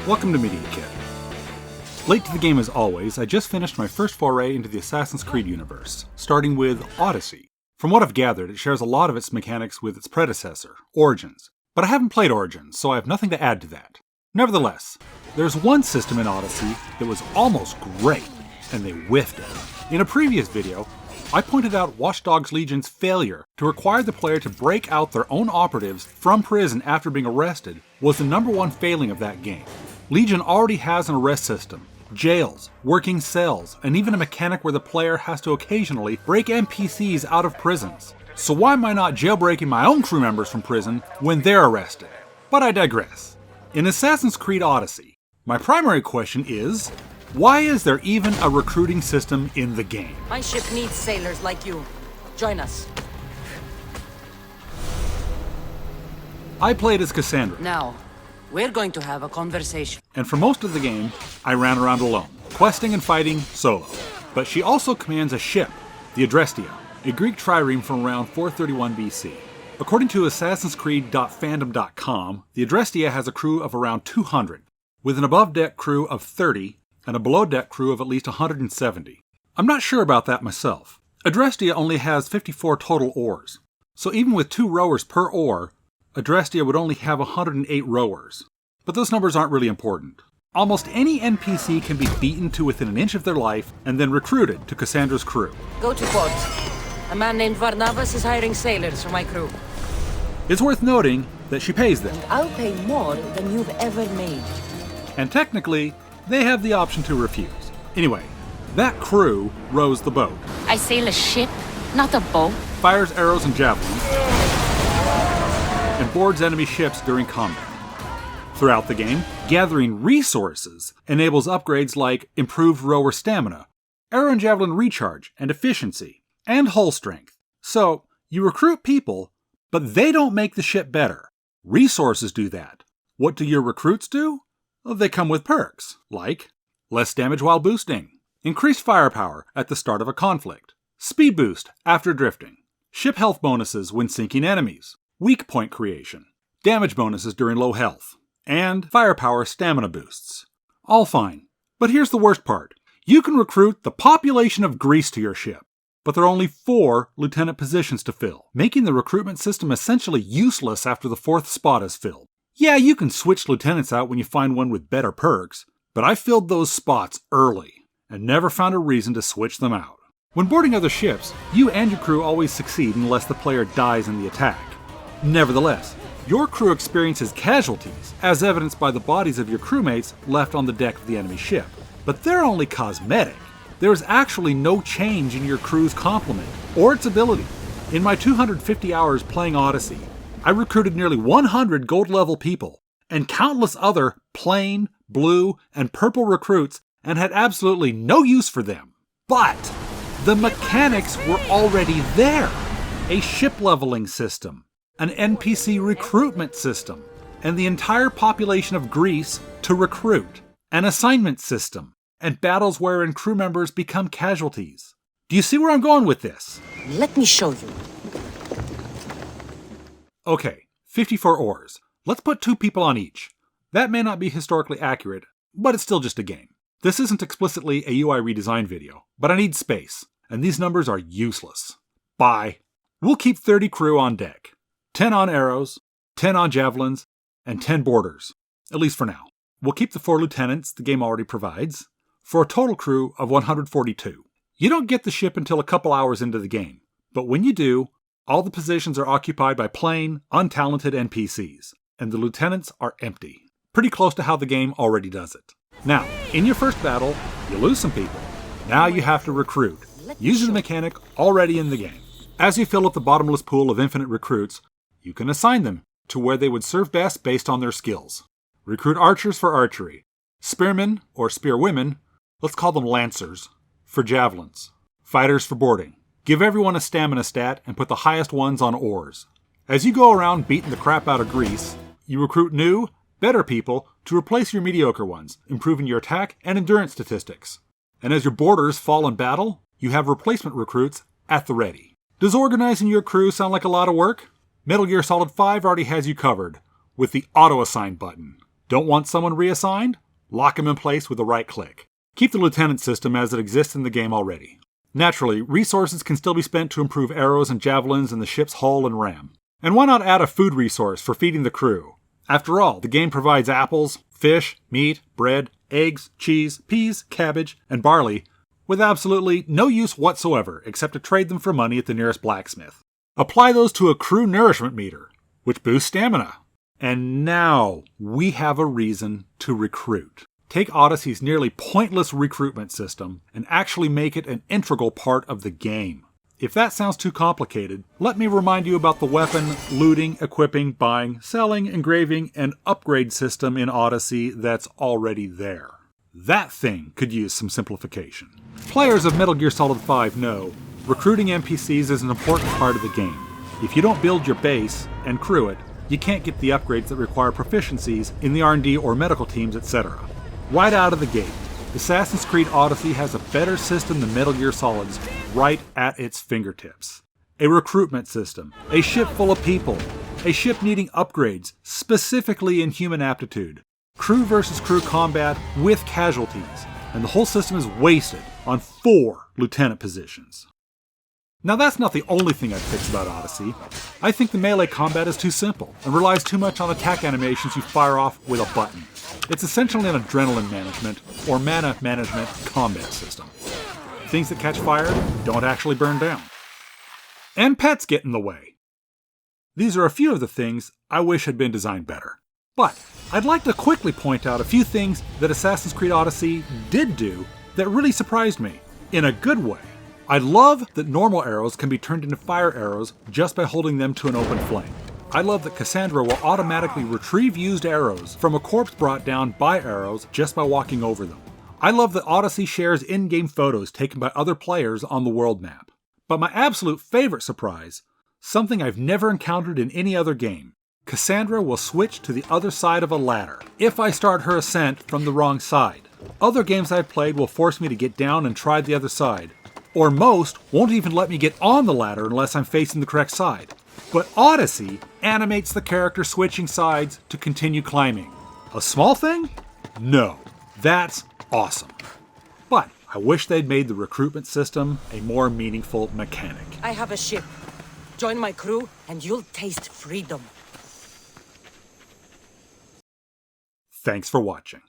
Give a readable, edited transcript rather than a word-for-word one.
Welcome to Media Kit. Late to the game as always, I just finished my first foray into the Assassin's Creed universe, starting with Odyssey. From what I've gathered, it shares a lot of its mechanics with its predecessor, Origins, but I haven't played Origins, so I have nothing to add to that. Nevertheless, there's one system in Odyssey that was almost great, and they whiffed it. In a previous video, I pointed out Watch Dogs Legion's failure to require the player to break out their own operatives from prison after being arrested was the #1 failing of that game. Legion already has an arrest system, jails, working cells, and even a mechanic where the player has to occasionally break NPCs out of prisons. So why am I not jailbreaking my own crew members from prison when they're arrested? But I digress. In Assassin's Creed Odyssey, my primary question is, why is there even a recruiting system in the game? My ship needs sailors like you. Join us. I played as Cassandra. Now, we're going to have a conversation. And for most of the game, I ran around alone, questing and fighting solo. But she also commands a ship, the Adrestia, a Greek trireme from around 431 BC. According to Assassin'sCreed.fandom.com, the Adrestia has a crew of around 200, with an above-deck crew of 30 and a below-deck crew of at least 170. I'm not sure about that myself. Adrestia only has 54 total oars, so even with 2 rowers per oar, Adrestia would only have 108 rowers. But those numbers aren't really important. Almost any NPC can be beaten to within an inch of their life and then recruited to Cassandra's crew. Go to port. A man named Varnavas is hiring sailors for my crew. It's worth noting that she pays them. I'll pay more than you've ever made. And technically, they have the option to refuse. Anyway, that crew rows the boat. I sail a ship, not a boat. Fires arrows and javelins, and boards enemy ships during combat. Throughout the game, gathering resources enables upgrades like improved rower stamina, arrow and javelin recharge and efficiency, and hull strength. So, you recruit people, but they don't make the ship better. Resources do that. What do your recruits do? Well, they come with perks, like less damage while boosting, increased firepower at the start of a conflict, speed boost after drifting, ship health bonuses when sinking enemies, weak point creation, damage bonuses during low health, and firepower stamina boosts. All fine. But here's the worst part. You can recruit the population of Greece to your ship, but there are only 4 lieutenant positions to fill, making the recruitment system essentially useless after the 4th spot is filled. Yeah, you can switch lieutenants out when you find one with better perks, but I filled those spots early and never found a reason to switch them out. When boarding other ships, you and your crew always succeed unless the player dies in the attack. Nevertheless, your crew experiences casualties, as evidenced by the bodies of your crewmates left on the deck of the enemy ship. But they're only cosmetic. There is actually no change in your crew's complement or its ability. In my 250 hours playing Odyssey, I recruited nearly 100 gold level people and countless other plain, blue, and purple recruits and had absolutely no use for them. But the mechanics were already there. A ship leveling system, an NPC recruitment system, and the entire population of Greece to recruit, an assignment system, and battles wherein crew members become casualties. Do you see where I'm going with this? Let me show you. Okay, 54 oars. Let's put 2 people on each. That may not be historically accurate, but it's still just a game. This isn't explicitly a UI redesign video, but I need space, and these numbers are useless. Bye. We'll keep 30 crew on deck. 10 on arrows, 10 on javelins, and 10 boarders. At least for now. We'll keep the 4 lieutenants the game already provides, for a total crew of 142. You don't get the ship until a couple hours into the game, but when you do, all the positions are occupied by plain, untalented NPCs, and the lieutenants are empty. Pretty close to how the game already does it. Now, in your first battle, you lose some people. Now you have to recruit, using the mechanic already in the game. As you fill up the bottomless pool of infinite recruits, you can assign them to where they would serve best based on their skills. Recruit archers for archery, spearmen or spearwomen, let's call them lancers, for javelins, fighters for boarding. Give everyone a stamina stat and put the highest ones on oars. As you go around beating the crap out of Greece, you recruit new, better people to replace your mediocre ones, improving your attack and endurance statistics. And as your boarders fall in battle, you have replacement recruits at the ready. Does organizing your crew sound like a lot of work? Metal Gear Solid 5 already has you covered, with the auto-assign button. Don't want someone reassigned? Lock him in place with the right click. Keep the lieutenant system as it exists in the game already. Naturally, resources can still be spent to improve arrows and javelins in the ship's hull and ram. And why not add a food resource for feeding the crew? After all, the game provides apples, fish, meat, bread, eggs, cheese, peas, cabbage, and barley, with absolutely no use whatsoever except to trade them for money at the nearest blacksmith. Apply those to a crew nourishment meter, which boosts stamina. And now we have a reason to recruit. Take Odyssey's nearly pointless recruitment system and actually make it an integral part of the game. If that sounds too complicated, let me remind you about the weapon, looting, equipping, buying, selling, engraving, and upgrade system in Odyssey that's already there. That thing could use some simplification. Players of Metal Gear Solid 5 know recruiting NPCs is an important part of the game. If you don't build your base and crew it, you can't get the upgrades that require proficiencies in the R&D or medical teams, etc. Right out of the gate, Assassin's Creed Odyssey has a better system than Metal Gear Solid's right at its fingertips. A recruitment system, a ship full of people, a ship needing upgrades, specifically in human aptitude, crew versus crew combat with casualties, and the whole system is wasted on 4 lieutenant positions. Now that's not the only thing I'd fix about Odyssey. I think the melee combat is too simple and relies too much on attack animations you fire off with a button. It's essentially an adrenaline management or mana management combat system. Things that catch fire don't actually burn down. And pets get in the way. These are a few of the things I wish had been designed better. But I'd like to quickly point out a few things that Assassin's Creed Odyssey did do that really surprised me, in a good way. I love that normal arrows can be turned into fire arrows just by holding them to an open flame. I love that Cassandra will automatically retrieve used arrows from a corpse brought down by arrows just by walking over them. I love that Odyssey shares in-game photos taken by other players on the world map. But my absolute favorite surprise, something I've never encountered in any other game, Cassandra will switch to the other side of a ladder if I start her ascent from the wrong side. Other games I've played will force me to get down and try the other side, or most won't even let me get on the ladder unless I'm facing the correct side. But Odyssey animates the character switching sides to continue climbing. A small thing? No. That's awesome. But I wish they'd made the recruitment system a more meaningful mechanic. I have a ship. Join my crew and you'll taste freedom. Thanks for watching.